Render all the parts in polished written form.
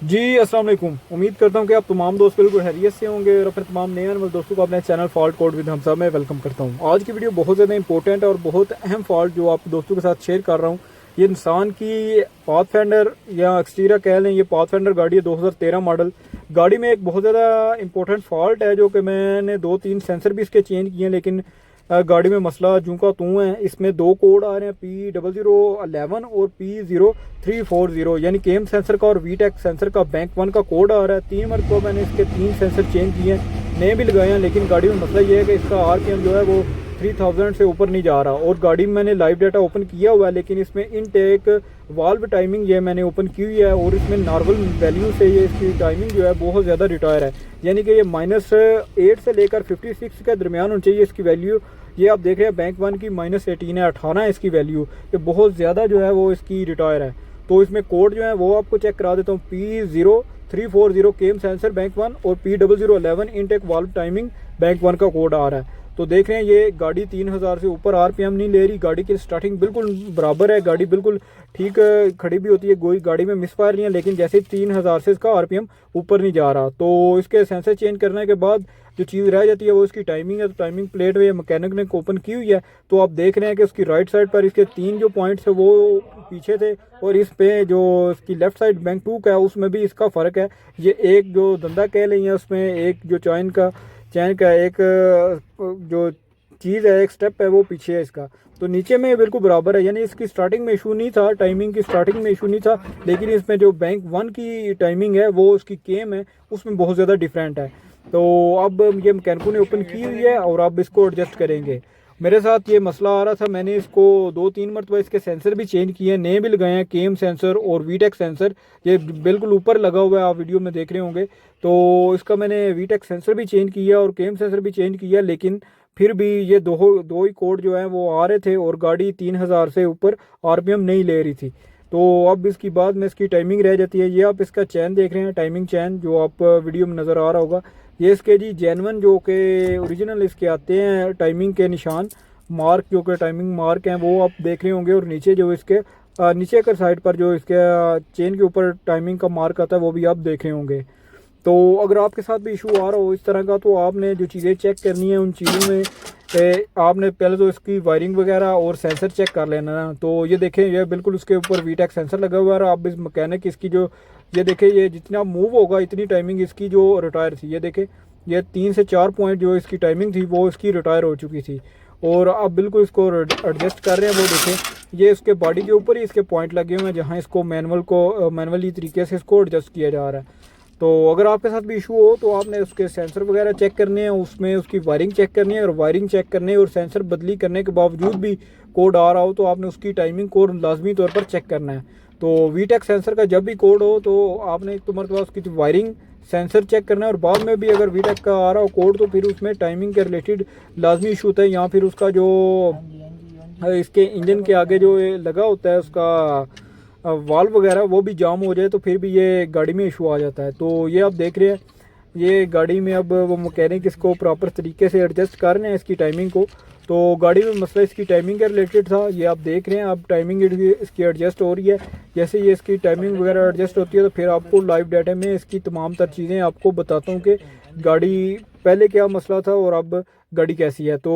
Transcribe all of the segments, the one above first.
जी अस्सलाम वालेकुम। उम्मीद करता हूँ कि आप तमाम दोस्त बिल्कुल खैरियत से होंगे और अपने तमाम नए आने वाले दोस्तों को अपने channel fault code with Hamza में वेलकम करता हूँ। आज की वीडियो बहुत ज़्यादा इंपॉर्टेंट है और बहुत अहम फॉल्ट जो आप दोस्तों के साथ शेयर कर रहा हूँ। ये इंसान की पाथफाइंडर या एक्सटीरिया कह लें, ये पाथफाइंडर गाड़ी है 2013 मॉडल। गाड़ी में एक बहुत ज़्यादा इंपॉर्टेंट फॉल्ट है जो कि मैंने 2-3 सेंसर भी इसके चेंज किए हैं, लेकिन गाड़ी में मसला जूं का तूं है। इसमें दो कोड आ रहे हैं, P0011 और P0340, यानी केम सेंसर का और वीटेक सेंसर का बैंक 1 का कोड आ रहा है। 3 मरतबा मैंने इसके 3 सेंसर चेंज किए हैं, नए भी लगाए हैं, लेकिन गाड़ी में मसला ये है कि इसका RPM जो है वो 3000 से ऊपर नहीं जा रहा। और गाड़ी में मैंने लाइव डाटा ओपन किया हुआ है, लेकिन इसमें इनटेक वाल्व टाइमिंग ये मैंने ओपन की हुई है और इसमें नॉर्मल वैल्यू से ये इसकी टाइमिंग जो है बहुत ज़्यादा रिटायर है, यानी कि ये -8 से लेकर 56 के दरमियान होनी चाहिए इसकी वैल्यू। ये आप देख रहे हैं बैंक 1 की -18 है, 18 है इसकी वैल्यू। ये बहुत ज़्यादा जो है वो इसकी रिटायर है। तो इसमें कोड जो है वो आपको चेक करा देता हूँ। P0340 केम सेंसर बैंक 1 और P0011 intake valve timing bank 1 का कोड आ रहा है। तो देख रहे हैं ये गाड़ी 3000 से ऊपर RPM नहीं ले रही। गाड़ी की स्टार्टिंग बिल्कुल बराबर है, गाड़ी बिल्कुल ठीक खड़ी भी होती है, कोई गाड़ी में मिसफायर नहीं है, लेकिन जैसे 3000 से इसका RPM ऊपर नहीं जा रहा। तो इसके सेंसर चेंज करने के बाद जो चीज़ रह जाती है वो इसकी टाइमिंग है। तो टाइमिंग प्लेट में मैकेनिक ने ओपन की हुई है। तो आप देख रहे हैं कि उसकी राइट साइड पर इसके 3 जो पॉइंट्स है वो पीछे थे, और इस पे जो इसकी लेफ्ट साइड बैंक 2 का है उसमें भी इसका फ़र्क है। ये एक जो धंधा कह लें, उसमें एक जो चैन का एक जो चीज़ है, एक स्टेप है, वो पीछे है इसका। तो नीचे में बिल्कुल बराबर है, यानी इसकी स्टार्टिंग में इशू नहीं था, टाइमिंग की स्टार्टिंग में इशू नहीं था, लेकिन इसमें जो बैंक 1 की टाइमिंग है वो उसकी केम है, उसमें बहुत ज़्यादा डिफरेंट है। तो अब ये मैकेनिकों ने ओपन की हुई है और अब इसको एडजस्ट करेंगे। मेरे साथ ये मसला आ रहा था, मैंने इसको 2-3 मरतबा इसके सेंसर भी चेंज किए हैं, नए भी लगाए हैं, केम सेंसर और वीटेक सेंसर। ये बिल्कुल ऊपर लगा हुआ है, आप वीडियो में देख रहे होंगे। तो इसका मैंने वीटेक सेंसर भी चेंज किया और केम सेंसर भी चेंज किया, लेकिन फिर भी ये दो ही कोड जो हैं वो आ रहे थे और गाड़ी 3000 से ऊपर RPM नहीं ले रही थी। तो अब इसकी बाद में इसकी टाइमिंग रह जाती है। ये आप इसका चैन देख रहे हैं, टाइमिंग चैन जो आप वीडियो में नज़र आ रहा होगा, ये इसके जी जेनवन जो कि ओरिजिनल इसके आते हैं टाइमिंग के निशान मार्क, जो कि टाइमिंग मार्क हैं, वो आप देख रहे होंगे। और नीचे जो इसके नीचे कर साइड पर जो इसके चेन के ऊपर टाइमिंग का मार्क आता है वो भी आप देख रहे होंगे। तो अगर आपके साथ भी इशू आ रहा हो इस तरह का, तो आपने जो चीज़ें चेक करनी है उन चीज़ों में आपने पहले तो इसकी वायरिंग वगैरह और सेंसर चेक कर लेना है। तो ये देखें, ये बिल्कुल उसके ऊपर वीटेक सेंसर लगा हुआ है। आप इस मैकेनिक इसकी जो ये देखें, ये जितना मूव होगा इतनी टाइमिंग इसकी जो रिटायर थी, ये देखें, ये 3 से 4 पॉइंट जो इसकी टाइमिंग थी वो इसकी रिटायर हो चुकी थी। और अब बिल्कुल इसको एडजस्ट कर रहे हैं। वो देखें, ये इसके बॉडी के ऊपर ही इसके पॉइंट लगे हुए हैं जहाँ इसको मैनुअली तरीके से इसको एडजस्ट किया जा रहा है। तो अगर आपके साथ भी इशू हो तो आपने उसके सेंसर वगैरह चेक करने हैं, उसमें उसकी वायरिंग चेक करनी है, और वायरिंग चेक करने और सेंसर बदली करने के बावजूद भी कोड आ रहा हो तो आपने उसकी टाइमिंग को लाजमी तौर पर चेक करना है। तो वीटेक सेंसर का जब भी कोड हो तो आपने एक तो मरतबा उसकी वायरिंग सेंसर चेक करना है, और बाद में भी अगर वीटेक का आ रहा हो कोड तो फिर उसमें टाइमिंग के रिलेटेड लाजमी इशू होता है, या फिर उसका जो इसके इंजन के आगे जो लगा होता है उसका वाल्व वगैरह वो भी जाम हो जाए तो फिर भी ये गाड़ी में इशू आ जाता है। तो ये आप देख रहे हैं, ये गाड़ी में अब वो मैकेनिक इसको प्रॉपर तरीके से एडजस्ट कर रहे हैं इसकी टाइमिंग को। तो गाड़ी में मसला इसकी टाइमिंग के रिलेटेड था, ये आप देख रहे हैं। अब टाइमिंग इसकी एडजस्ट हो रही है। जैसे ये इसकी टाइमिंग वगैरह एडजस्ट होती है तो फिर आपको लाइव डाटा में इसकी तमाम तर चीज़ें आपको बताता हूँ कि गाड़ी पहले क्या मसला था और अब गाड़ी कैसी है। तो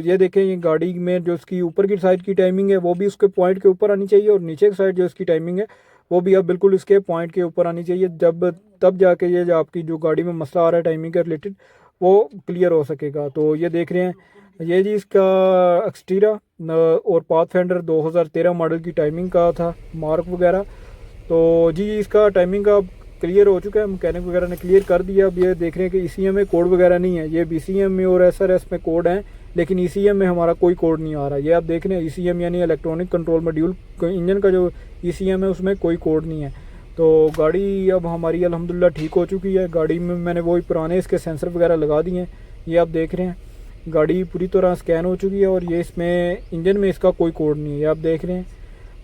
ये देखें, ये गाड़ी में जो इसकी ऊपर की साइड की टाइमिंग है वो भी उसके पॉइंट के ऊपर आनी चाहिए, और नीचे की साइड जो इसकी टाइमिंग है वो भी अब बिल्कुल इसके पॉइंट के ऊपर आनी चाहिए। तब जाके ये जो आपकी जो गाड़ी में मसला आ रहा है टाइमिंग के रिलेटेड वो क्लियर हो सकेगा। तो ये देख रहे हैं, ये जी इसका एक्सटीरा और पाथफाइंडर 2013 मॉडल की टाइमिंग का था मार्क वगैरह। तो जी इसका टाइमिंग का क्लियर हो चुका है, मैकेनिक वगैरह ने क्लियर कर दिया। अब ये देख रहे हैं कि ECM में कोड वगैरह नहीं है, ये BCM में और SRS में कोड हैं, लेकिन ECM में हमारा कोई कोड नहीं आ रहा। ये आप देख रहे हैं ECM यानी इलेक्ट्रॉनिक कंट्रोल मॉड्यूल इंजन का जो ECM है उसमें कोई कोड नहीं है। तो गाड़ी अब हमारी अल्हम्दुलिल्लाह ठीक हो चुकी है। गाड़ी में मैंने वही पुराने इसके सेंसर वगैरह लगा दिए हैं। ये आप देख रहे हैं, गाड़ी पूरी तरह स्कैन हो चुकी है, और ये इसमें इंजन में इसका कोई कोड नहीं है। ये आप देख रहे हैं,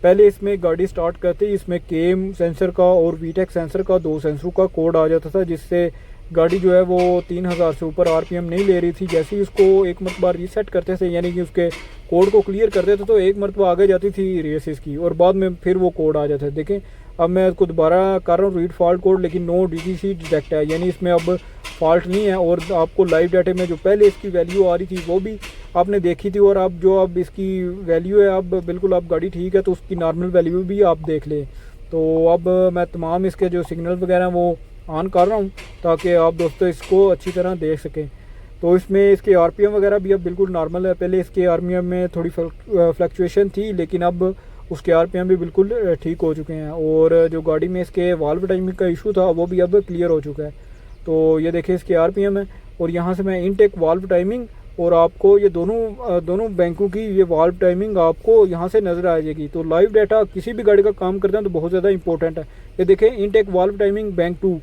पहले इसमें गाड़ी स्टार्ट करते ही इसमें केम सेंसर का और वीटेक सेंसर का 2 सेंसरों का कोड आ जाता था, जिससे गाड़ी जो है वो 3000 से ऊपर RPM नहीं ले रही थी। जैसे ही उसको एक मरतबा रीसेट करते थे, यानी कि उसके कोड को क्लियर करते थे, तो एक मरतबा आगे जाती थी रेस इसकी और बाद में फिर वो कोड आ जाता है। देखें अब मैं इसको दोबारा कर रहा हूँ रीड फॉल्ट कोड, लेकिन नो DTC डिटेक्ट है, यानी इसमें अब फॉल्ट नहीं है। और आपको लाइव डाटे में जो पहले इसकी वैल्यू आ रही थी वो भी आपने देखी थी, और अब जो अब इसकी वैल्यू है अब बिल्कुल अब गाड़ी ठीक है, तो उसकी नॉर्मल वैल्यू भी आप देख लें। तो अब मैं तमाम इसके जो सिग्नल वगैरह वो ऑन कर रहा हूँ ताकि आप दोस्तों इसको अच्छी तरह देख सकें। तो इसमें इसके RPM वगैरह भी अब बिल्कुल नॉर्मल है। पहले इसके RPM में थोड़ी फ्लक्चुएशन थी, लेकिन अब उसके RPM भी बिल्कुल ठीक हो चुके हैं। और जो गाड़ी में इसके वाल्व टाइमिंग का इशू था वो भी अब क्लियर हो चुका है। तो ये देखिए इसके RPM है, और यहाँ से मैं इनटेक वाल्व टाइमिंग और आपको ये दोनों बैंकों की ये वाल्व टाइमिंग आपको यहाँ से नज़र आ जाएगी। तो लाइव डाटा किसी भी गाड़ी का काम करते हैं तो बहुत ज़्यादा इंपॉर्टेंट है। ये देखें इनटेक वाल्व टाइमिंग बैंक 2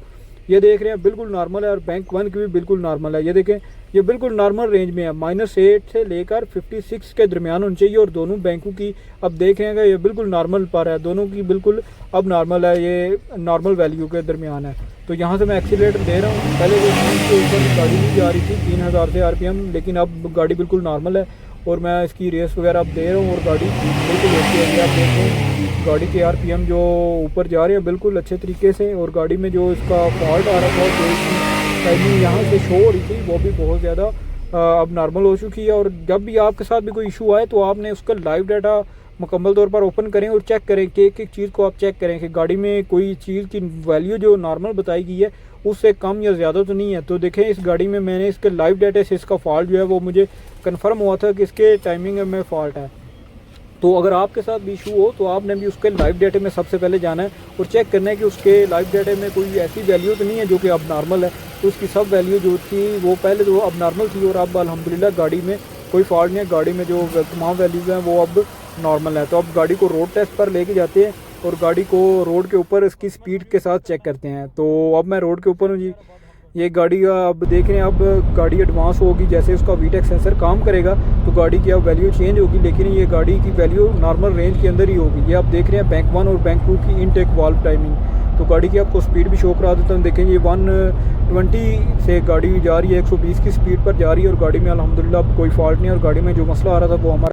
ये देख रहे हैं बिल्कुल नॉर्मल है, और बैंक 1 की भी बिल्कुल नॉर्मल है। ये देखें ये बिल्कुल नॉर्मल रेंज में है, -8 से लेकर 56 के दरमियान होनी चाहिए। और दोनों बैंकों की अब देख रहे हैं ये बिल्कुल नॉर्मल पर है, दोनों की बिल्कुल अब नॉर्मल है, ये नॉर्मल वैल्यू के दरमियान है। तो यहाँ से मैं एक्सीलेटर दे रहा हूँ। पहले जो के ऊपर गाड़ी नहीं जा रही थी 3000 से RPM, लेकिन अब गाड़ी बिल्कुल नॉर्मल है। और मैं इसकी रेस वगैरह अब दे रहा हूँ और गाड़ी बिल्कुल ओके है। आप देख रहे हैं गाड़ी के RPM जो ऊपर जा रहे हैं बिल्कुल अच्छे तरीके से, और गाड़ी में जो इसका फॉल्ट आ रहा था जो इसकी टाइमिंग यहाँ से शो हो रही थी वो भी बहुत ज़्यादा अब नॉर्मल हो चुकी है। और जब भी आपके साथ भी कोई इशू आए तो आपने उसका लाइव डाटा मुकम्मल तौर पर ओपन करें और चेक करें कि एक एक चीज़ को आप चेक करें कि गाड़ी में कोई चीज़ की वैल्यू जो नॉर्मल बताई गई है उससे कम या ज़्यादा तो नहीं है। तो देखें इस गाड़ी में मैंने इसके लाइव डाटा से इसका फॉल्ट जो है वो मुझे कंफर्म हुआ था कि इसके टाइमिंग में फ़ॉल्ट है। तो अगर आपके साथ भी इशू हो तो आपने भी उसके लाइव डाटे में सबसे पहले जाना है और चेक करना है कि उसके लाइव डाटे में कोई ऐसी वैल्यू तो नहीं है जो कि अब नॉर्मल है। तो उसकी सब वैल्यू जो थी वो पहले तो अब नॉर्मल थी, और अब अल्हम्दुलिल्लाह गाड़ी में कोई फॉल्ट नहीं है। गाड़ी में जो तमाम वैल्यूज़ हैं वो अब नॉर्मल है। तो अब गाड़ी को रोड टेस्ट पर लेके जाते हैं और गाड़ी को रोड के ऊपर इसकी स्पीड के साथ चेक करते हैं। तो अब मैं रोड के ऊपर हूँ जी। ये गाड़ी का अब देख रहे हैं, अब गाड़ी एडवांस होगी, जैसे उसका VTEC सेंसर काम करेगा तो गाड़ी की अब वैल्यू चेंज होगी, लेकिन ये गाड़ी की वैल्यू नॉर्मल रेंज के अंदर ही होगी। ये आप देख रहे हैं बैंक 1 और बैंक 2 की इनटेक वाल्व टाइमिंग। तो गाड़ी की आपको स्पीड भी शो करा देता हूँ। देखें ये 120 से गाड़ी जा रही है, 120 की स्पीड पर जा रही है, और गाड़ी में अल्हम्दुलिल्लाह कोई फॉल्ट नहीं है। और गाड़ी में जो मसला आ रहा था वो हमारा